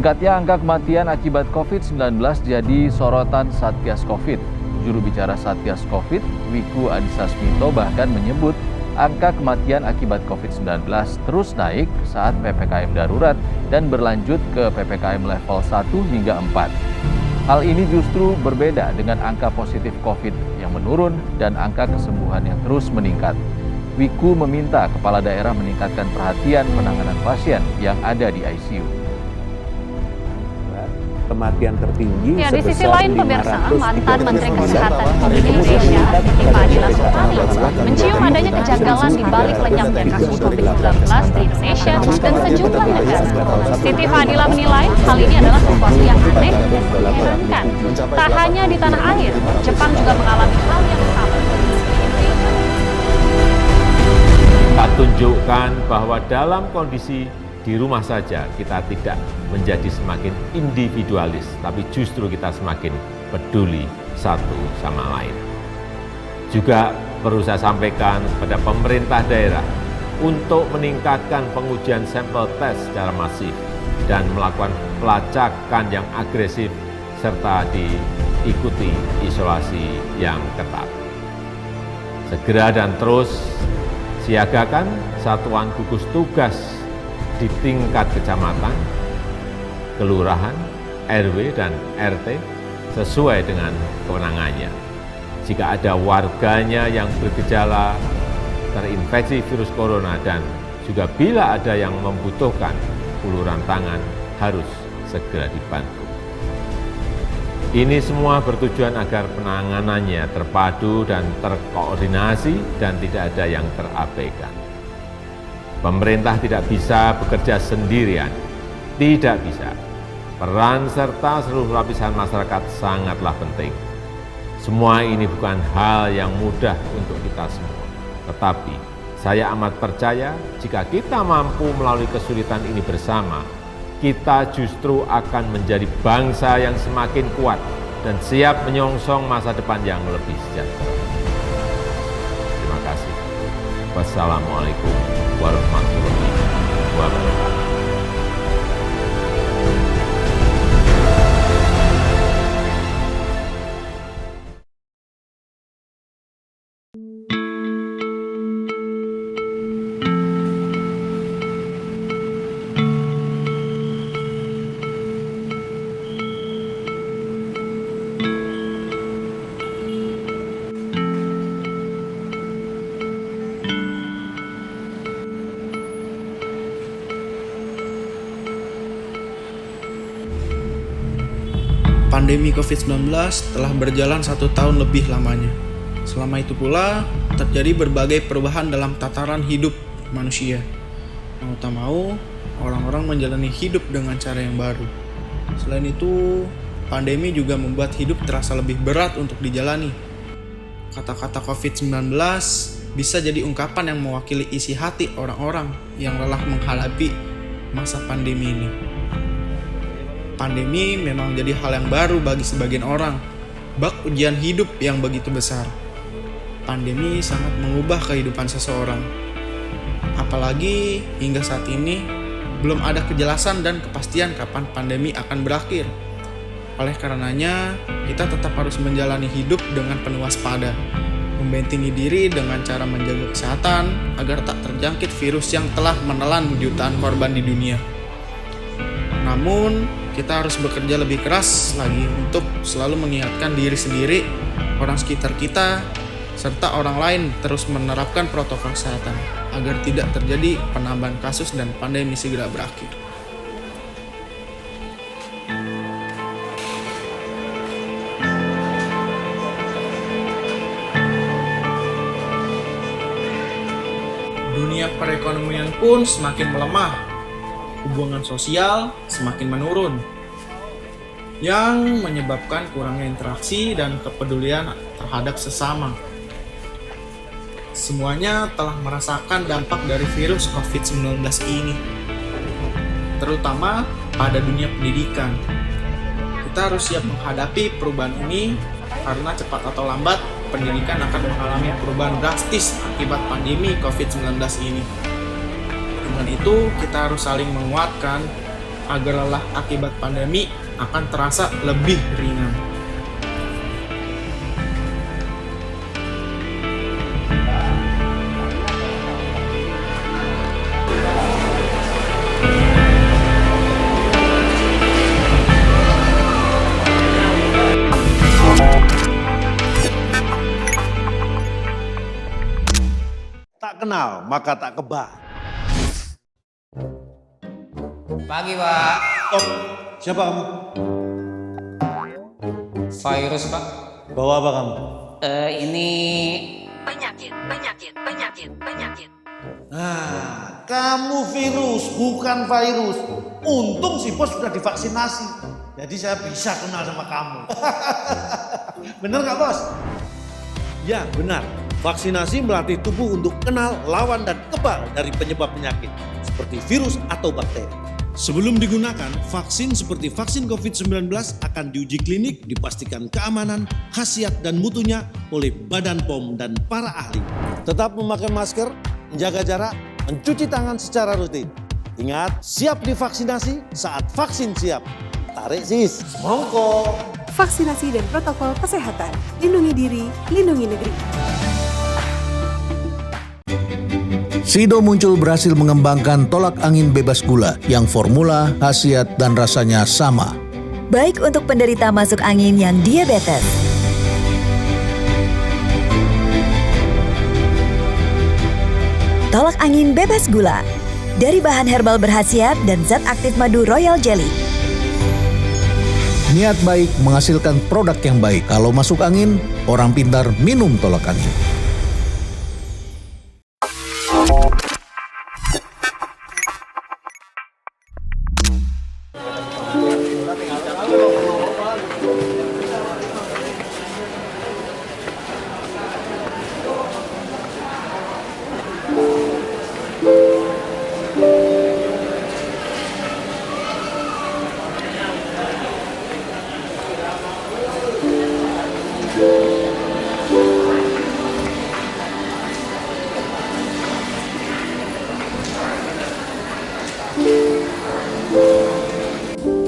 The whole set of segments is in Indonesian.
Meningkatnya angka kematian akibat COVID-19 jadi sorotan Satgas COVID. Juru bicara Satgas COVID, Wiku Adhisa Smito bahkan menyebut angka kematian akibat COVID-19 terus naik saat PPKM darurat dan berlanjut ke PPKM level 1 hingga 4. Hal ini justru berbeda dengan angka positif COVID yang menurun dan angka kesembuhan yang terus meningkat. Wiku meminta kepala daerah meningkatkan perhatian penanganan pasien yang ada di ICU. Kematian tertinggi di sisi lain pemirsa, mantan Menteri Kesehatan Indonesia Siti Fadila Sutari mencium adanya kejanggalan di balik lenyapnya kasus COVID-19 di Indonesia dan sejumlah negara. Siti Fadila menilai hal ini adalah sesuatu yang aneh dan mengherankan. Tak hanya di tanah air, Jepang juga mengalami hal yang sama. Kita tunjukkan bahwa dalam kondisi di rumah saja kita tidak menjadi semakin individualis, tapi justru kita semakin peduli satu sama lain. Juga perlu saya sampaikan kepada pemerintah daerah untuk meningkatkan pengujian sampel tes secara masif dan melakukan pelacakan yang agresif serta diikuti isolasi yang ketat. Segera dan terus siagakan satuan gugus tugas di tingkat kecamatan, kelurahan, RW, dan RT sesuai dengan kewenangannya. Jika ada warganya yang bergejala terinfeksi virus corona dan juga bila ada yang membutuhkan uluran tangan harus segera dibantu. Ini semua bertujuan agar penanganannya terpadu dan terkoordinasi dan tidak ada yang terabaikan. Pemerintah tidak bisa bekerja sendirian, tidak bisa. Peran serta seluruh lapisan masyarakat sangatlah penting. Semua ini bukan hal yang mudah untuk kita semua. Tetapi saya amat percaya jika kita mampu melalui kesulitan ini bersama, kita justru akan menjadi bangsa yang semakin kuat dan siap menyongsong masa depan yang lebih sejahtera. Terima kasih. Wassalamualaikum warahmatullahi wabarakatuh. Pandemi COVID-19 telah berjalan 1 tahun lebih lamanya. Selama itu pula, terjadi berbagai perubahan dalam tataran hidup manusia. Mau tak mau, orang-orang menjalani hidup dengan cara yang baru. Selain itu, pandemi juga membuat hidup terasa lebih berat untuk dijalani. Kata-kata COVID-19 bisa jadi ungkapan yang mewakili isi hati orang-orang yang lelah menghadapi masa pandemi ini. Pandemi memang jadi hal yang baru bagi sebagian orang, bak ujian hidup yang begitu besar. Pandemi sangat mengubah kehidupan seseorang. Apalagi hingga saat ini, belum ada kejelasan dan kepastian kapan pandemi akan berakhir. Oleh karenanya, kita tetap harus menjalani hidup dengan penuh waspada, membentengi diri dengan cara menjaga kesehatan agar tak terjangkit virus yang telah menelan jutaan korban di dunia. Namun, kita harus bekerja lebih keras lagi untuk selalu mengingatkan diri sendiri, orang sekitar kita, serta orang lain terus menerapkan protokol kesehatan agar tidak terjadi penambahan kasus dan pandemi segera berakhir. Dunia perekonomian pun semakin melemah. Hubungan sosial semakin menurun, yang menyebabkan kurangnya interaksi dan kepedulian terhadap sesama. Semuanya telah merasakan dampak dari virus COVID-19 ini, terutama pada dunia pendidikan. Kita harus siap menghadapi perubahan ini karena cepat atau lambat pendidikan akan mengalami perubahan drastis akibat pandemi COVID-19 ini. Dengan itu, kita harus saling menguatkan agar lelah akibat pandemi akan terasa lebih ringan. Tak kenal maka tak kebal. Pagi, Pak. Oh, siapa kamu? Virus, Pak. Bawa apa kamu? Ini Penyakit. Nah, kamu virus, bukan virus. Untung si bos sudah divaksinasi. Jadi saya bisa kenal sama kamu. Bener nggak bos? Ya benar. Vaksinasi melatih tubuh untuk kenal, lawan, dan kebal dari penyebab penyakit seperti virus atau bakteri. Sebelum digunakan, vaksin seperti vaksin COVID-19 akan diuji klinik, dipastikan keamanan, khasiat, dan mutunya oleh Badan POM dan para ahli. Tetap memakai masker, menjaga jarak, mencuci tangan secara rutin. Ingat, siap divaksinasi saat vaksin siap. Tarik sis, mongko. Vaksinasi dan protokol kesehatan. Lindungi diri, lindungi negeri. Sido Muncul berhasil mengembangkan tolak angin bebas gula yang formula, khasiat, dan rasanya sama. Baik untuk penderita masuk angin yang diabetes. Tolak angin bebas gula dari bahan herbal berkhasiat dan zat aktif madu Royal Jelly. Niat baik menghasilkan produk yang baik. Kalau masuk angin, orang pintar minum tolak angin.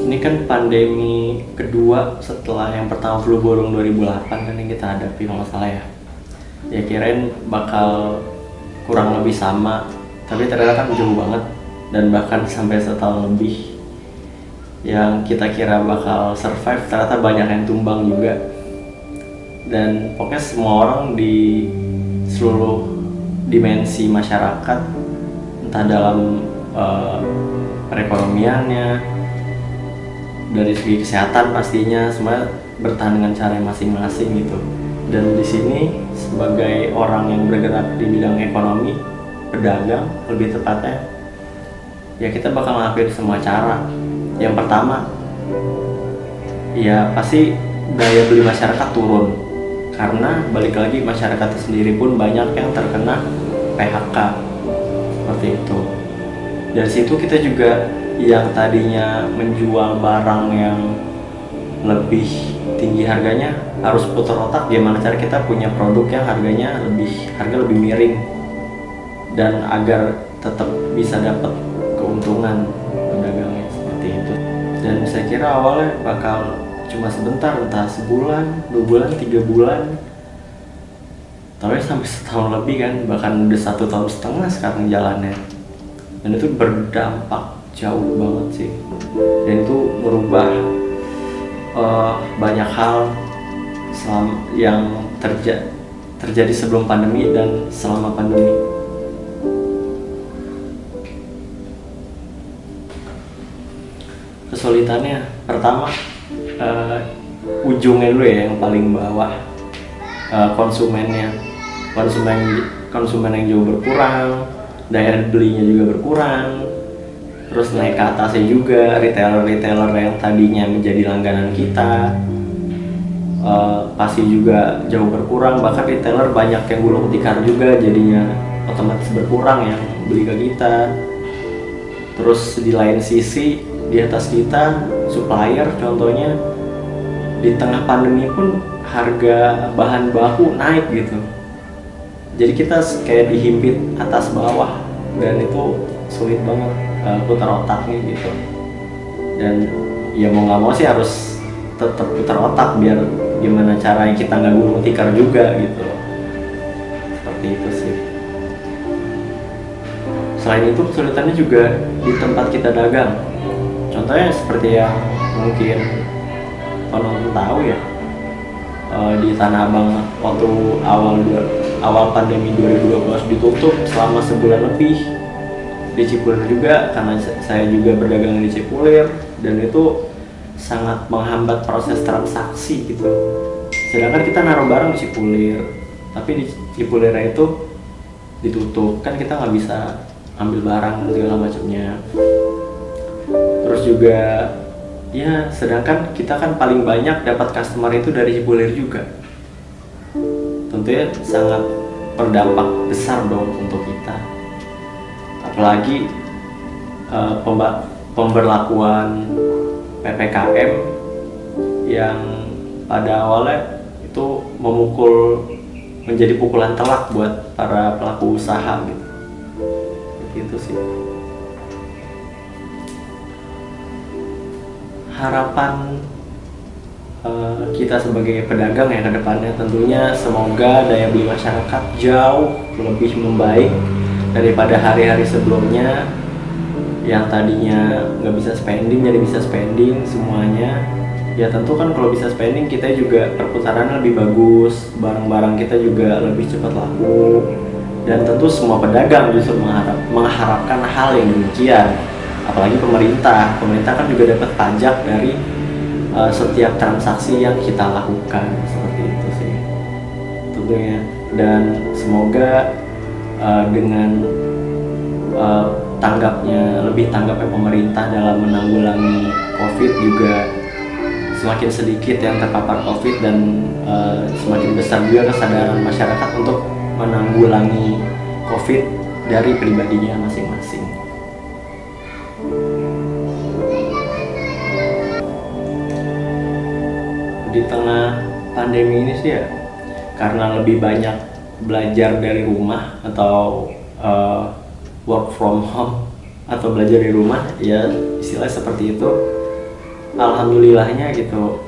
Ini kan pandemi kedua setelah yang pertama flu burung 2008 kan yang kita hadapi kalau nggak salah ya. Ya kirain bakal kurang lebih sama, tapi ternyata kan jauh banget dan bahkan sampai setahun lebih. Yang kita kira bakal survive ternyata banyak yang tumbang juga. Dan pokoknya semua orang di seluruh dimensi masyarakat, entah dalam perekonomiannya, dari segi kesehatan pastinya, semua bertahan dengan cara masing-masing gitu. Dan di sini sebagai orang yang bergerak di bidang ekonomi, pedagang lebih tepatnya, ya kita bakal ngelakuin semua cara. Yang pertama, ya pasti daya beli masyarakat turun, karena balik lagi masyarakat sendiri pun banyak yang terkena PHK seperti itu. Dari situ kita juga yang tadinya menjual barang yang lebih tinggi harganya harus putar otak gimana cara kita punya produk yang harga lebih miring dan agar tetap bisa dapat keuntungan pedagangnya seperti itu. Dan saya kira awalnya bakal cuma sebentar, entah sebulan, 2 bulan, 3 bulan, tapi sampai setahun lebih kan, bahkan udah 1,5 tahun sekarang jalannya. Dan itu berdampak jauh banget sih, dan itu merubah banyak hal yang terjadi sebelum pandemi dan selama pandemi. Kesulitannya pertama ujungnya dulu ya, yang paling bawah, konsumen yang jauh berkurang, daya belinya juga berkurang. Terus naik ke atasnya juga retailer-retailer yang tadinya menjadi langganan kita pasti juga jauh berkurang. Bahkan retailer banyak yang gulung tikar juga, jadinya otomatis berkurang yang beli ke kita. Terus di lain sisi, di atas kita supplier contohnya, di tengah pandemi pun harga bahan baku naik gitu. Jadi kita kayak dihimpit atas bawah, dan itu sulit banget putar otaknya gitu. Dan ya mau nggak mau sih harus tetap putar otak biar gimana caranya kita nggak gulung tikar juga gitu loh. Seperti itu sih. Selain itu kesulitannya juga di tempat kita dagang. Contohnya seperti yang mungkin penonton tahu ya, di Tanah Abang waktu awal pandemi 2020 ditutup selama sebulan lebih. Di Cipulir juga, karena saya juga berdagang di Cipulir, dan itu sangat menghambat proses transaksi gitu. Sedangkan kita naruh barang di Cipulir, tapi di Cipulir itu ditutup, kan kita nggak bisa ambil barang dan segala macamnya. Terus juga ya, sedangkan kita kan paling banyak dapat customer itu dari Cipulir juga. Tentunya sangat berdampak besar dong untuk kita. Apalagi pemberlakuan PPKM yang pada awalnya itu menjadi pukulan telak buat para pelaku usaha gitu. Gitu sih. Harapan kita sebagai pedagang ya ke depannya tentunya semoga daya beli masyarakat jauh lebih membaik daripada hari-hari sebelumnya yang tadinya nggak bisa spending jadi bisa spending semuanya. Ya tentu kan kalau bisa spending kita juga perputarannya lebih bagus, barang-barang kita juga lebih cepat laku, dan tentu semua pedagang justru mengharapkan hal yang demikian. Apalagi pemerintah kan juga dapat pajak dari setiap transaksi yang kita lakukan, seperti itu sih tentunya. Dan semoga dengan lebih tanggapnya pemerintah dalam menanggulangi COVID juga semakin sedikit yang terpapar COVID, dan semakin besar juga kesadaran masyarakat untuk menanggulangi COVID dari pribadinya masing-masing. Di tengah pandemi ini sih ya, karena lebih banyak belajar dari rumah atau work from home atau belajar dari rumah ya, istilah seperti itu. Alhamdulillahnya gitu,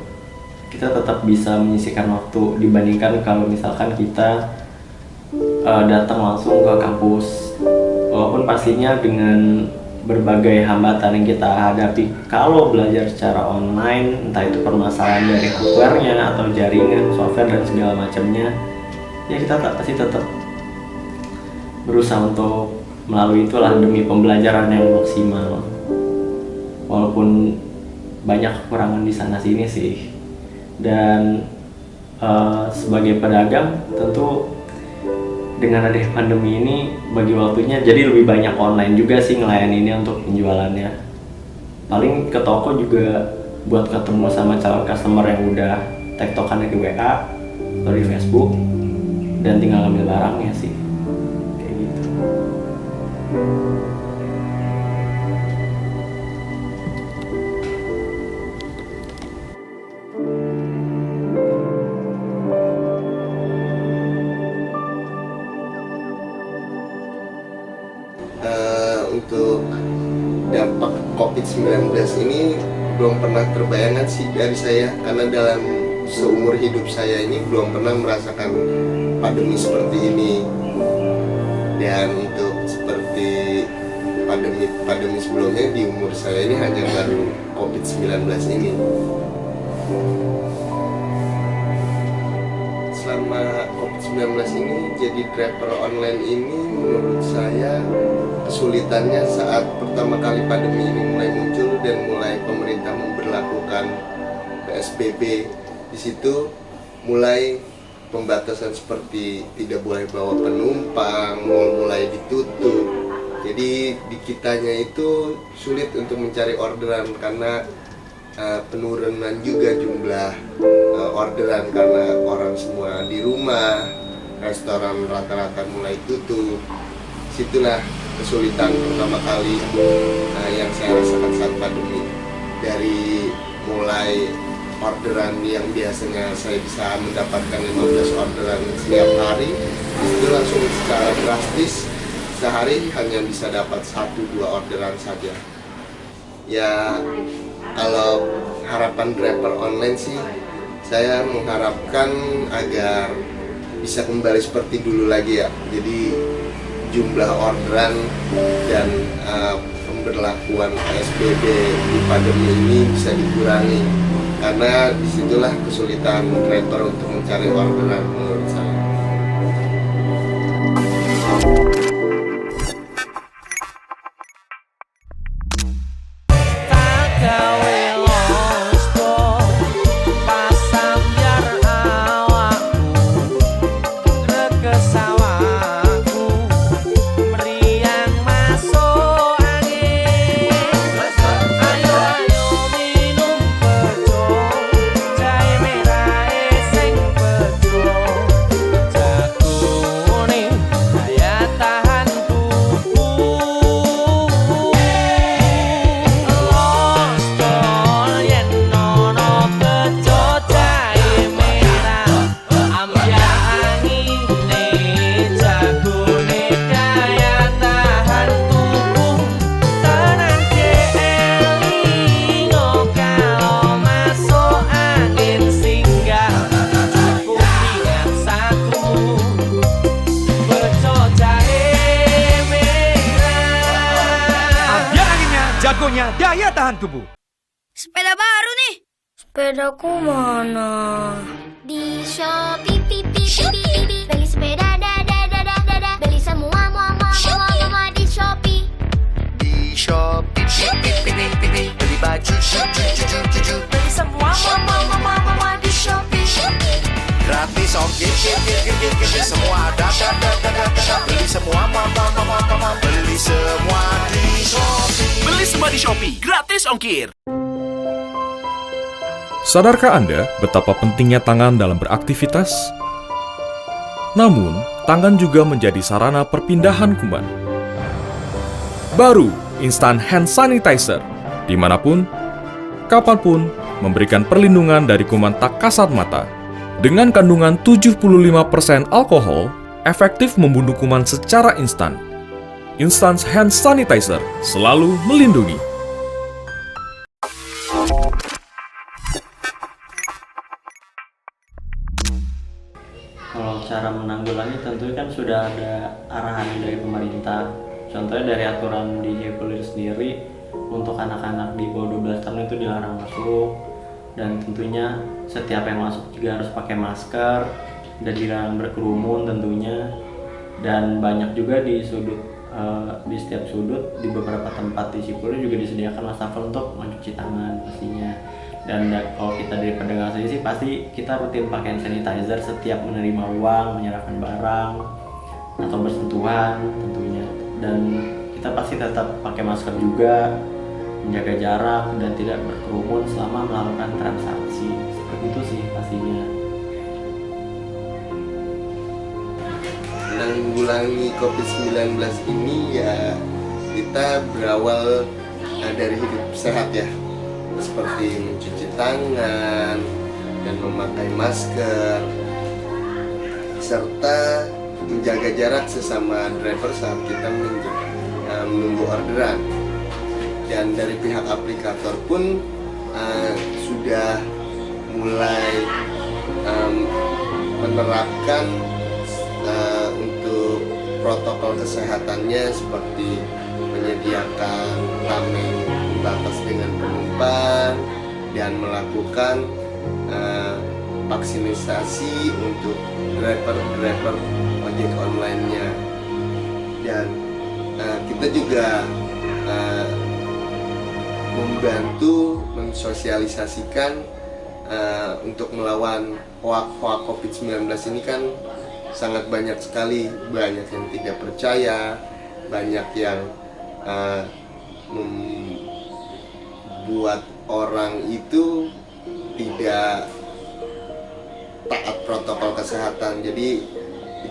kita tetap bisa menyisihkan waktu dibandingkan kalau misalkan kita datang langsung ke kampus. Walaupun pastinya dengan berbagai hambatan yang kita hadapi kalau belajar secara online, entah itu permasalahan dari hardware-nya atau jaringan, software dan segala macamnya, ya kita pasti tetap berusaha untuk melalui itulah demi pembelajaran yang maksimal. Walaupun banyak kekurangan di sana sini sih. Dan sebagai pedagang tentu dengan adanya pandemi ini bagi waktunya jadi lebih banyak online juga sih ngelayaninnya untuk penjualannya. Paling ke toko juga buat ketemu sama calon customer yang udah tektokannya di WA atau di Facebook dan tinggal ambil barangnya sih, kayak gitu. Untuk dampak COVID-19 ini belum pernah terbayangkan sih dari saya, karena dalam seumur hidup saya ini belum pernah merasakan pandemi seperti ini. Dan untuk seperti pandemi sebelumnya di umur saya ini hanya baru COVID-19 ini. Selama COVID-19 ini jadi driver online ini menurut saya kesulitannya saat pertama kali pandemi ini mulai muncul dan mulai pemerintah memberlakukan PSBB. Di situ mulai pembatasan seperti tidak boleh bawa penumpang, mal mulai ditutup. Jadi di kitanya itu sulit untuk mencari orderan karena penurunan juga jumlah orderan karena orang semua di rumah, restoran rata-rata mulai tutup. Situlah kesulitan pertama kali yang saya rasakan saat pandemi. Dari mulai orderan yang biasanya saya bisa mendapatkan 15 orderan setiap hari, itu langsung secara drastis sehari hanya bisa dapat 1-2 orderan saja. Ya Kalau harapan driver online sih, saya mengharapkan agar bisa kembali seperti dulu lagi ya. Jadi jumlah orderan dan pemberlakuan PSBB di pandemi ini bisa dikurangi, karena disitulah kesulitan driver untuk mencari orderan menurut saya. Jagonya daya tahan tubuh. Sepeda baru nih. Sepedaku mana? Di Shopee, beli sepeda, beli semua, di Shopee. Di Shopee, beli baju, beli semua, di Shopee. gratis ongkir, semua ada, beli semua, beli semua di Shopee. Beli semua di Shopee, gratis ongkir. Sadarkah Anda betapa pentingnya tangan dalam beraktivitas? Namun, tangan juga menjadi sarana perpindahan kuman. Baru, Instant Hand Sanitizer, dimanapun, kapanpun, memberikan perlindungan dari kuman tak kasat mata. Dengan kandungan 75% alkohol, efektif membunuh kuman secara instan. Instant Hand Sanitizer selalu melindungi. Kalau cara menanggulangi tentu kan sudah ada arahan dari pemerintah. Contohnya dari aturan di Jepolir sendiri, untuk anak-anak di bawah 12 tahun itu dilarang masuk, dan tentunya setiap yang masuk juga harus pakai masker dan dilarang berkerumun tentunya. Dan banyak juga di di setiap sudut di beberapa tempat di Cipulir juga disediakan wastafel untuk mencuci tangan pastinya. Dan kalau kita dari pedagang sendiri sih pasti kita rutin pakai sanitizer setiap menerima uang, menyerahkan barang atau bersentuhan tentunya. Dan kita pasti tetap pakai masker juga, menjaga jarak dan tidak berkerumun selama melakukan transaksi. Seperti itu sih pastinya. Menanggulangi COVID-19 ini ya kita berawal dari hidup sehat ya, seperti mencuci tangan dan memakai masker, serta menjaga jarak sesama driver saat kita menunggu orderan. Dan dari pihak aplikator pun sudah mulai menerapkan untuk protokol kesehatannya, seperti menyediakan tameng pembatas dengan penumpang dan melakukan vaksinasi untuk driver ojek online-nya. Dan kita juga membantu mensosialisasikan untuk melawan hoak-hoak COVID-19 ini kan sangat banyak sekali, banyak yang tidak percaya, banyak yang membuat orang itu tidak taat protokol kesehatan. Jadi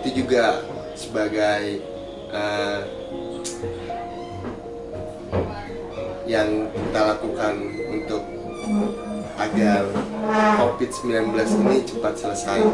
itu juga sebagai yang kita lakukan untuk agar COVID-19 ini cepat selesai.